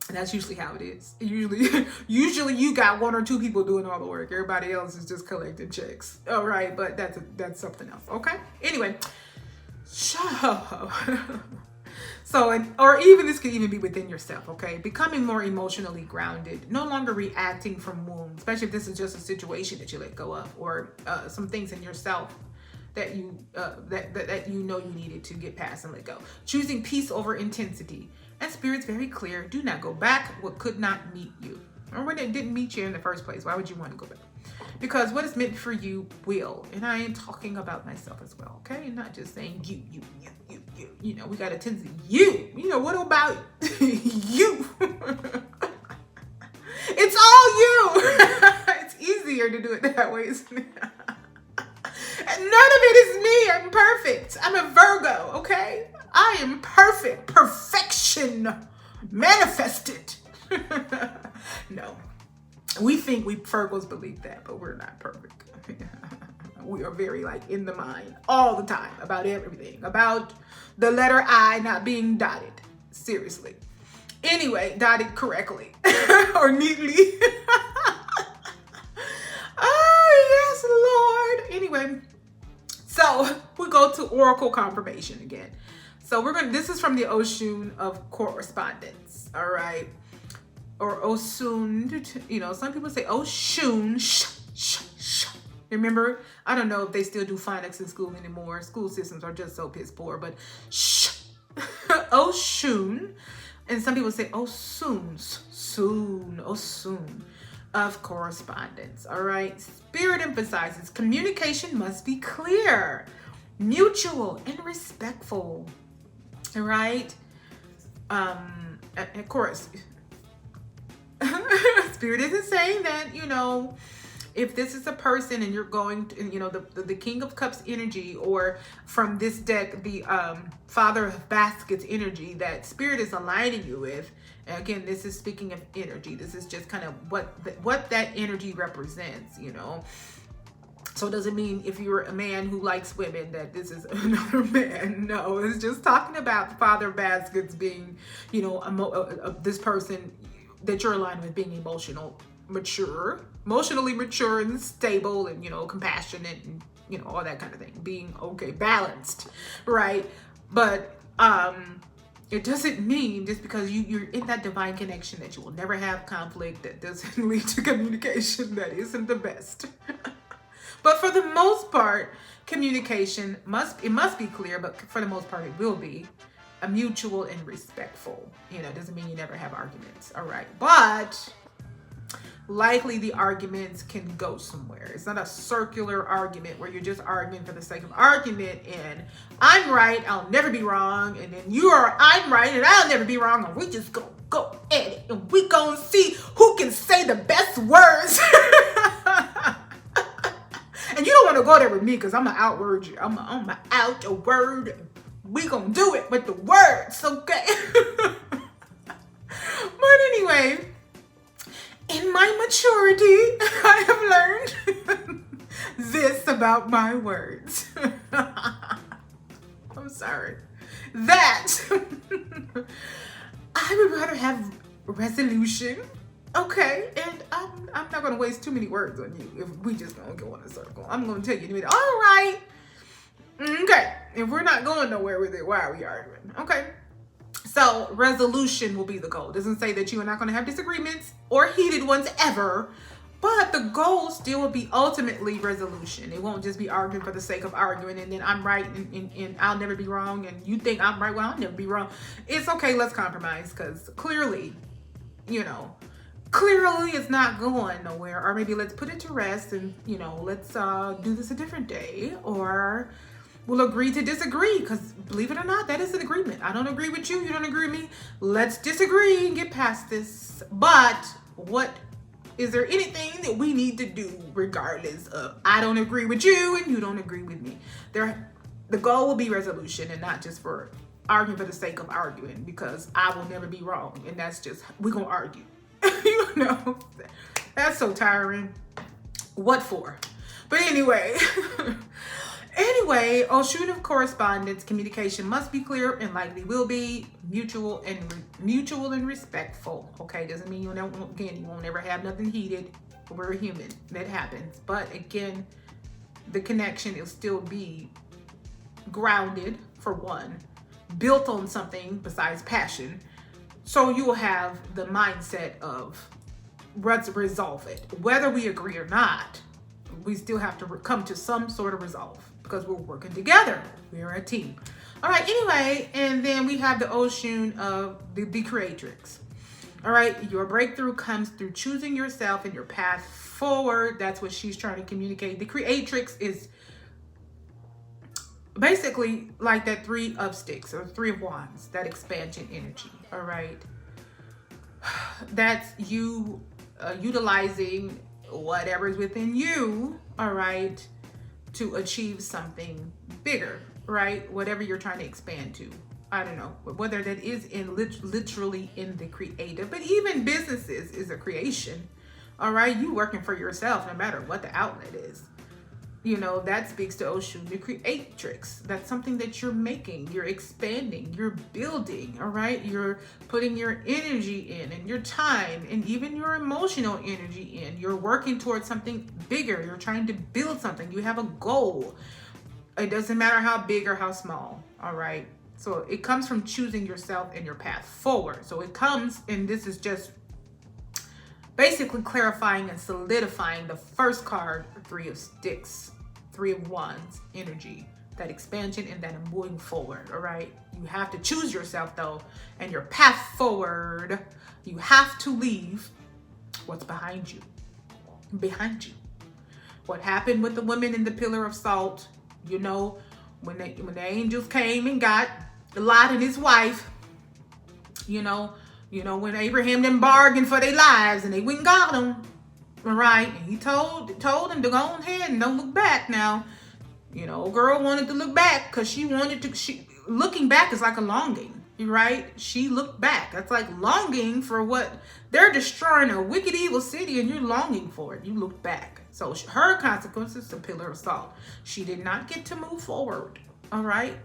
That's usually how it is. Usually you got one or two people doing all the work. Everybody else is just collecting checks. All right, but that's something else. Okay. Anyway, or even this could even be within yourself. Okay, becoming more emotionally grounded, no longer reacting from wounds, especially if this is just a situation that you let go of, or some things in yourself that you that you know you needed to get past and let go. Choosing peace over intensity. And Spirit's very clear. Do not go back what could not meet you. Or when it didn't meet you in the first place, why would you want to go back? Because what is meant for you will. And I am talking about myself as well, okay? And not just saying you. You know, we got to tend to you. You know, what about you? It's all you. It's easier to do it that way, isn't it? None of it is me. I'm perfect. I'm a Virgo, okay? I am perfect. Perfection manifested. No. We think we Virgos believe that, but we're not perfect. We are very in the mind all the time about everything. About the letter I not being dotted. Seriously. Anyway, dotted correctly. Or neatly. Oh, yes, Lord. Anyway. So we go to Oracle confirmation again. So this is from the Oshun of correspondence, all right? Or Osun, you know, some people say Oshun, Remember, I don't know if they still do phonics in school anymore. School systems are just so piss poor, but Oshun. And some people say Osun of correspondence, all right? Spirit emphasizes communication must be clear, mutual, and respectful, all right? Of course, Spirit isn't saying that, you know, if this is a person and you're going to, you know, the King of Cups energy, or from this deck, the Father of Baskets energy that Spirit is aligning you with. And again, this is speaking of energy. This is just kind of what that energy represents, you know. So it doesn't mean if you're a man who likes women that this is another man. No, it's just talking about the father of baskets being, you know, this person that you're aligned with being emotionally mature and stable and, you know, compassionate and, you know, all that kind of thing. Being okay, balanced, right? But it doesn't mean just because you're in that divine connection that you will never have conflict. That doesn't lead to communication that isn't the best. But for the most part, communication must be clear, but for the most part, it will be a mutual and respectful. You know, it doesn't mean you never have arguments, all right? But likely the arguments can go somewhere. It's not a circular argument where you're just arguing for the sake of argument and I'm right, I'll never be wrong, and then I'm right and I'll never be wrong, and we just go at it and we gonna see who can say the best words. And you don't want to go there with me because I'm going to outword you. I'm going to out a word. We going to do it with the words, okay? But anyway, in my maturity, I have learned this about my words. I'm sorry. That I would rather have resolution. Okay, and I'm not going to waste too many words on you if we just going to go in a circle. I'm going to tell you, all right, okay, if we're not going nowhere with it, why are we arguing? Okay, so resolution will be the goal. It doesn't say that you are not going to have disagreements or heated ones ever, but the goal still will be ultimately resolution. It won't just be arguing for the sake of arguing and then I'm right and I'll never be wrong and you think I'm right, well, I'll never be wrong. It's okay, let's compromise because clearly, you know, clearly it's not going nowhere, or maybe let's put it to rest and, you know, let's do this a different day, or we'll agree to disagree because believe it or not, that is an agreement. I don't agree with you, you don't agree with me. Let's disagree and get past this. But is there anything that we need to do regardless of I don't agree with you and you don't agree with me? The goal will be resolution and not just for arguing for the sake of arguing because I will never be wrong and that's just, we're going to argue. You know, that's so tiring. What for? But anyway, Oshun of correspondence, communication must be clear and likely will be mutual and respectful. Okay, doesn't mean you won't ever have nothing heated. We're human. That happens. But again, the connection will still be grounded for one, built on something besides passion. So you will have the mindset of let's resolve it. Whether we agree or not, we still have to come to some sort of resolve because we're working together. We're a team. All right, anyway, and then we have the Oshun of the creatrix. All right, your breakthrough comes through choosing yourself and your path forward. That's what she's trying to communicate. The creatrix is basically like that 3 of sticks or 3 of wands, that expansion energy. All right, that's you utilizing whatever's within you, all right, to achieve something bigger, right? Whatever you're trying to expand to. I don't know, whether that is in literally in the creative, but even businesses is a creation, all right? You working for yourself, no matter what the outlet is. You know, that speaks to Oshun, the creatrix. That's something that you're making, you're expanding, you're building, all right? You're putting your energy in and your time and even your emotional energy in. You're working towards something bigger. You're trying to build something. You have a goal. It doesn't matter how big or how small, all right? So it comes from choosing yourself and your path forward. So it comes, and this is just basically clarifying and solidifying the first card, 3 of sticks, 3 of wands energy, that expansion and that moving forward. All right, you have to choose yourself though, and your path forward. You have to leave what's behind you. What happened with the women in the pillar of salt? You know, when the angels came and got Lot and his wife. You know, when Abraham them bargained for their lives and they went and got them, all right? And he told them to go ahead and don't look back now. You know, girl wanted to look back because looking back is like a longing. right? She looked back. That's like longing for what they're destroying, a wicked, evil city, and you're longing for it. You look back. So her consequences, the pillar of salt. She did not get to move forward. All right.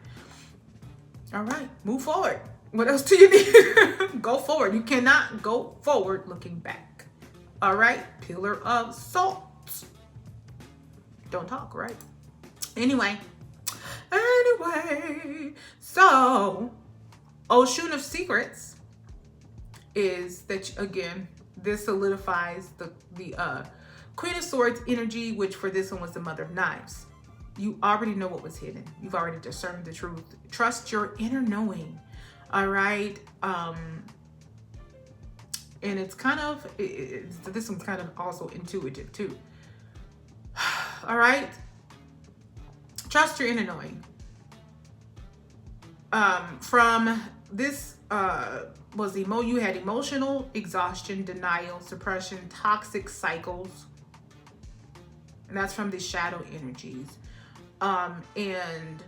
All right. Move forward. What else do you need? Go forward. You cannot go forward looking back. All right. Pillar of salt. Don't talk, right? Anyway, so Ocean of Secrets is that, again, this solidifies the Queen of Swords energy, which for this one was the Mother of Knives. You already know what was hidden. You've already discerned the truth. Trust your inner knowing. All right. And it's kind of, this one's kind of also intuitive too. All right. Trust your inner knowing. From this you had emotional exhaustion, denial, suppression, toxic cycles. And that's from the shadow energies. And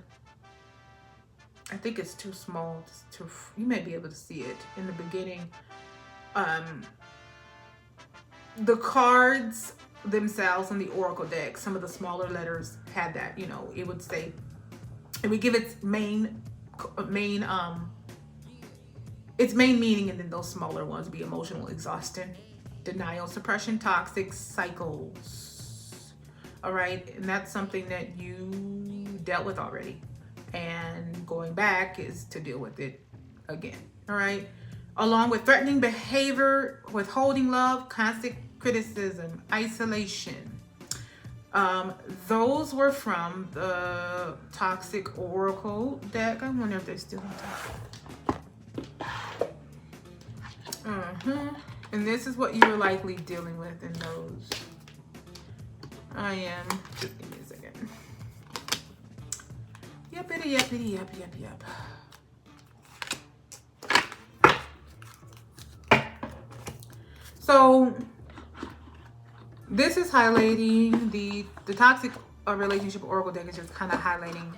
I think it's too small to, you may be able to see it in the beginning. The cards themselves in the oracle deck, some of the smaller letters had that, you know, it would say, it would give its main meaning, and then those smaller ones would be emotional exhaustion, denial, suppression, toxic cycles. All right. And that's something that you dealt with already, and going back is to deal with it again. All right. Along with threatening behavior, withholding love, constant criticism, isolation. Those were from the Toxic Oracle deck. I wonder if they're still on top. And this is what you were likely dealing with in those. I am. Just give me a second. Yep. So this is highlighting the toxic relationship oracle deck is just kind of highlighting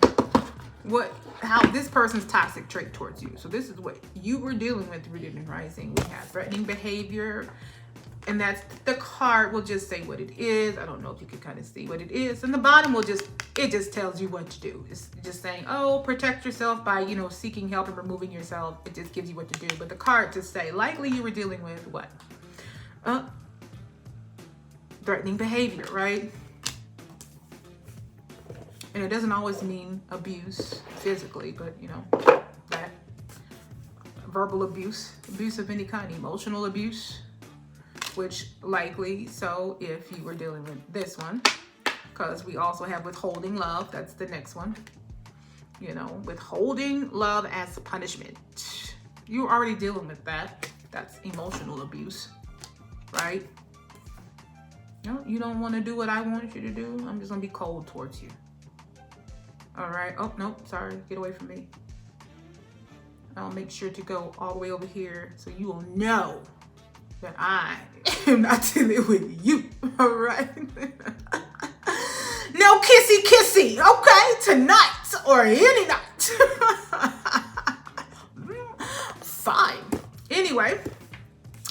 how this person's toxic trait towards you. So this is what you were dealing with rooted in rising. We have threatening behavior, and that's the card will just say what it is. I don't know if you can kind of see what it is. And the bottom will just tells you what to do. It's just saying, oh, protect yourself by, you know, seeking help and removing yourself. It just gives you what to do. But the card just say likely you were dealing with what? Threatening behavior, right? And it doesn't always mean abuse physically, but you know, that verbal abuse of any kind, emotional abuse, which likely so if you were dealing with this one, because we also have withholding love. That's the next one. You know, withholding love as punishment. You're already dealing with that. That's emotional abuse, right? No, you don't want to do what I want you to do. I'm just going to be cold towards you. All right. Oh, no, sorry. Get away from me. I'll make sure to go all the way over here so you will know that I am not dealing with you. All right. No kissy, okay? Tonight or any night. Fine. Anyway,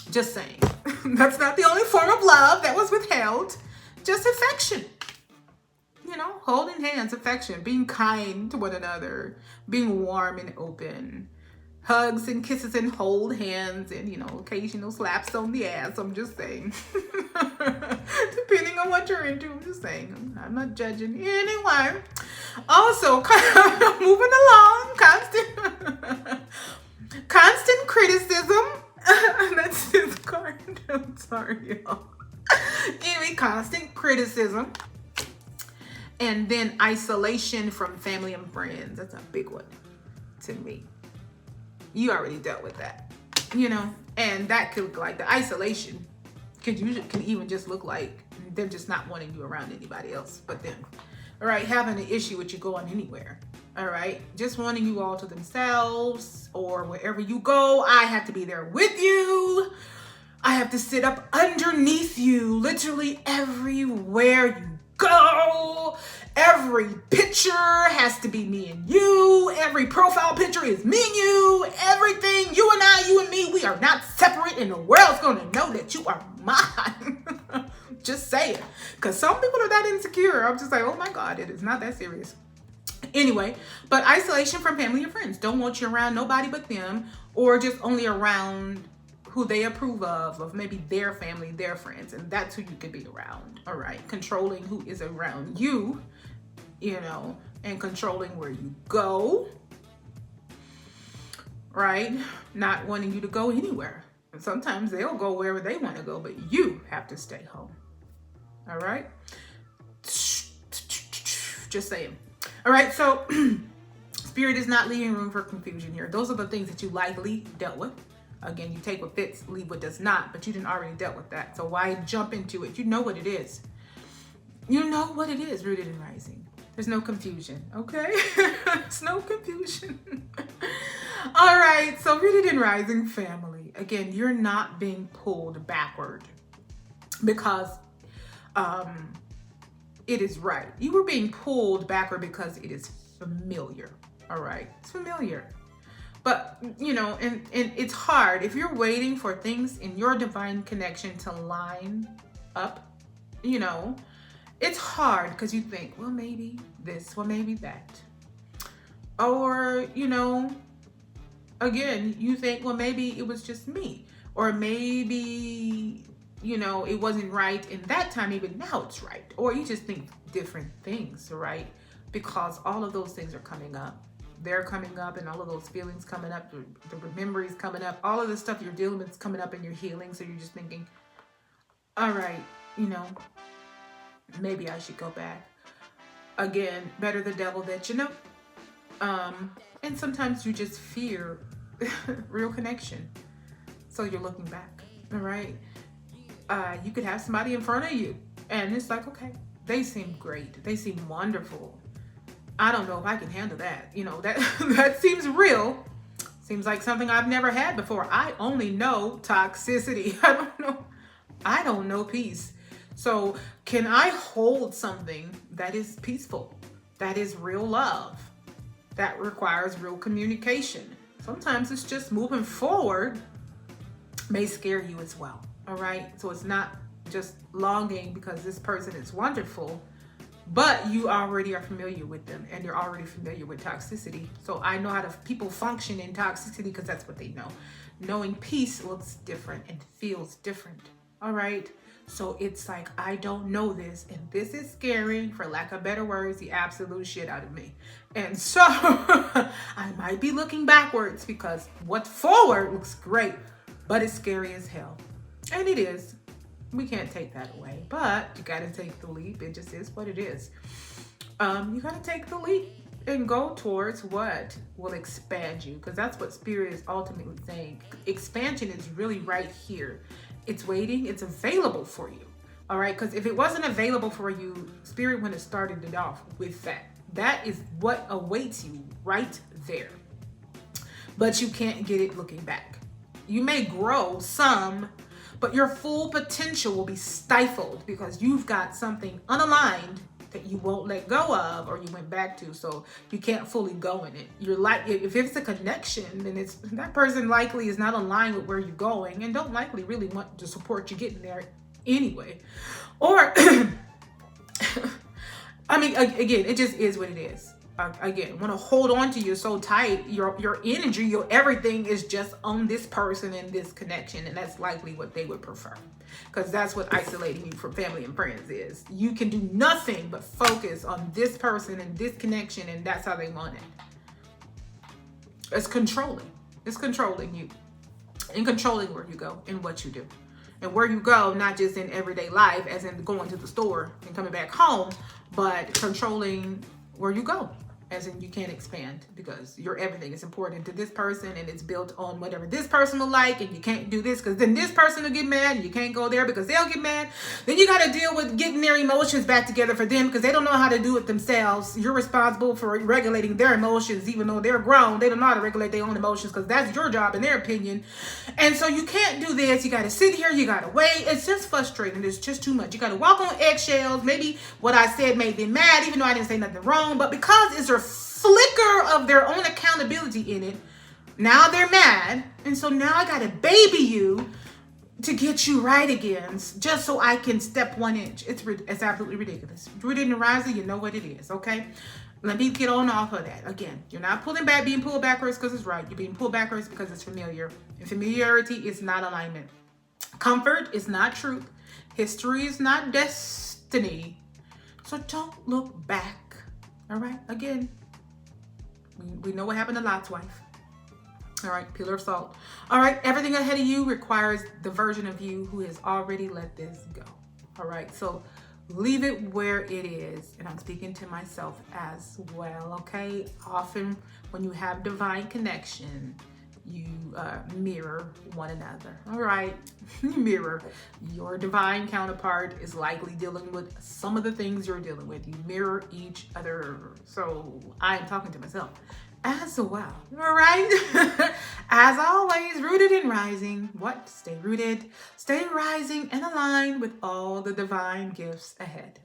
just saying. That's not the only form of love that was withheld. Just affection. You know, holding hands, affection, being kind to one another, being warm and open. Hugs and kisses and hold hands and, you know, occasional slaps on the ass. I'm just saying. Depending on what you're into, I'm just saying. I'm not judging. Anyway. Also, moving along. Constant criticism. That's this card. I'm sorry, y'all. Anyway, constant criticism. And then isolation from family and friends. That's a big one to me. You already dealt with that, you know, and that could look like the isolation can even just look like them just not wanting you around anybody else but them. All right, having an issue with you going anywhere. All right, just wanting you all to themselves, or wherever you go, I have to be there with you. I have to sit up underneath you, literally everywhere you go. Every picture has to be me and you. Every profile picture is me and you. Everything, you and I, you and me, we are not separate, and the world's gonna know that you are mine. Just saying. Because some people are that insecure. I'm just like, oh my God, it is not that serious. Anyway, but isolation from family and friends. Don't want you around nobody but them, or just only around who they approve of maybe their family, their friends, and that's who you could be around. All right, controlling who is around you, you know, and controlling where you go, right? Not wanting you to go anywhere. And sometimes they'll go wherever they want to go, but you have to stay home. All right, just saying. All right, so Spirit is not leaving room for confusion here. Those are the things that you likely dealt with. Again, you take what fits, leave what does not, but you didn't already dealt with that. So why jump into it? You know what it is. You know what it is, rooted and rising. There's no confusion, okay? There's no confusion. All right, so rooted and rising family. Again, you're not being pulled backward because it is right. You were being pulled backward because it is familiar, all right? It's familiar. But, you know, and it's hard. If you're waiting for things in your divine connection to line up, you know, it's hard because you think, well, maybe this, well, maybe that. Or, you know, again, you think, well, maybe it was just me. Or maybe, you know, it wasn't right in that time, even now it's right. Or you just think different things, right? Because all of those things are coming up. They're coming up, and all of those feelings coming up, the memories coming up, all of the stuff you're dealing with is coming up in your healing. So you're just thinking, all right, you know, maybe I should go back. Again, better the devil that you know. And sometimes you just fear real connection. So you're looking back, all right? You could have somebody in front of you, and it's like, okay, they seem great. They seem wonderful. I don't know if I can handle that. You know, that seems real. Seems like something I've never had before. I only know toxicity. I don't know peace. So can I hold something that is peaceful, that is real love, that requires real communication? Sometimes it's just moving forward may scare you as well. All right. So it's not just longing because this person is wonderful, but you already are familiar with them and you're already familiar with toxicity. So I know how people function in toxicity because that's what they know. Knowing peace looks different and feels different. All right. So it's like, I don't know this, and this is scaring, for lack of better words, the absolute shit out of me. And so I might be looking backwards because what's forward looks great, but it's scary as hell. And it is. We can't take that away, but you got to take the leap. It just is what it is. You got to take the leap and go towards what will expand you, because that's what Spirit is ultimately saying. Expansion is really right here. It's waiting. It's available for you. All right. Because if it wasn't available for you, Spirit wouldn't have started it off with that. That is what awaits you right there. But you can't get it looking back. You may grow some, but your full potential will be stifled because you've got something unaligned that you won't let go of, or you went back to, so you can't fully go in it. You're like, if it's a connection, then it's that person likely is not aligned with where you're going and don't likely really want to support you getting there anyway. Or, I mean, again, it just is what it is. Again, want to hold on to you so tight, your energy, your everything is just on this person and this connection, and that's likely what they would prefer, because that's what isolating you from family and friends is. You can do nothing but focus on this person and this connection, and that's how they want it. It's controlling. It's controlling you and controlling where you go and what you do. And where you go, not just in everyday life, as in going to the store and coming back home, but controlling where you go. as in you can't expand because your everything is important to this person and it's built on whatever this person will like, and you can't do this because then this person will get mad and you can't go there because they'll get mad. Then you got to deal with getting their emotions back together for them because they don't know how to do it themselves. You're responsible for regulating their emotions even though they're grown. They don't know how to regulate their own emotions because that's your job in their opinion. And so you can't do this. You got to sit here. You got to wait. It's just frustrating. It's just too much. You got to walk on eggshells. Maybe what I said made them mad even though I didn't say nothing wrong, but because it's a flicker of their own accountability in it, now they're mad. And so now I got to baby you to get you right again just so I can step 1 inch. It's absolutely ridiculous. Rooted and rising, you know what it is, okay? Let me get on off of that. Again, you're not being pulled backwards because it's right. You're being pulled backwards because it's familiar. And familiarity is not alignment. Comfort is not truth. History is not destiny. So don't look back. All right? Again, we know what happened to Lot's wife. All right, pillar of salt. All right, everything ahead of you requires the version of you who has already let this go. All right, so leave it where it is. And I'm speaking to myself as well, okay? Often when you have divine connection, you mirror one another. All right, you mirror. Your divine counterpart is likely dealing with some of the things you're dealing with. You mirror each other. So I am talking to myself as well. All right. As always, rooted and rising. What? Stay rooted, stay rising, and aligned with all the divine gifts ahead.